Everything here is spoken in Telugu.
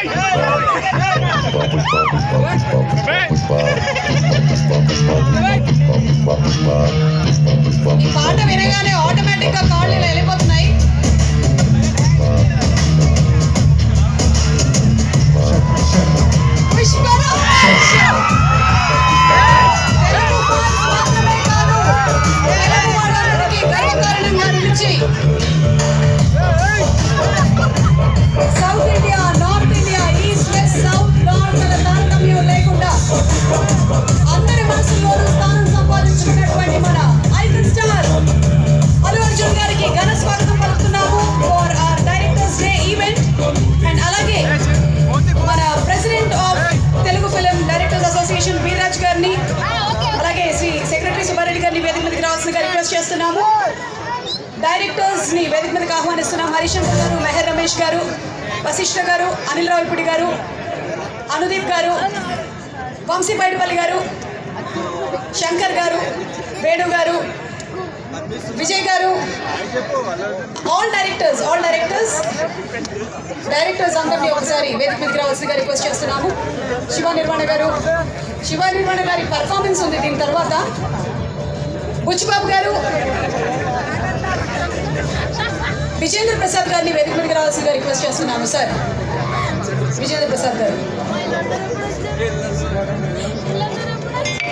ఈ పాట వినగానే ఆటోమేటిక్ గా కాళ్ళు ఇలా వెళ్ళిపోతున్నాయి. South India, north India, east west, south north అలా తారతమ్యం లేకుండా అందరి మనసుల్లోనూ స్థానం సంపాదించుకున్నటువంటి మన ఐకాన్ స్టార్ అల్లు అర్జున్ గారికి ఘన స్వాగతం పలుకుతున్నాము for our directors day event. And అలాగే మన president of Telugu film directors association Veerraj గారిని, అలాగే శ్రీ సెక్రటరీ సుబ్బారెడ్డి గారిని వేదిక మీదకి రావాల్సిందిగా రిక్వెస్ట్ చేస్తున్నాము. డైరెక్టర్స్ ని వేదిక మీదకి ఆహ్వానిస్తున్నాం. హరిశంకర్ గారు, మెహర్ రమేష్ గారు, వశిష్ఠ గారు, అనిల్ రావుపూడి గారు, అనుదీప్ గారు, వంశీ బైడిపల్లి గారు, శంకర్ గారు, వేణు గారు, విజయ్ గారు, ఆల్ డైరెక్టర్స్ అందరినీ ఒకసారి వేదిక మీదకి రావాల్సిందిగా రిక్వెస్ట్ చేస్తున్నాము. శివ నిర్మాణ గారి పర్ఫార్మెన్స్ ఉంది దీని తర్వాత. బుచ్చిబాబు గారు, విజేంద్ర ప్రసాద్ గారిని వేదిక మీదకి రావాల్సిందిగా రిక్వెస్ట్ చేస్తున్నాము. సార్ విజేంద్ర ప్రసాద్ గారు.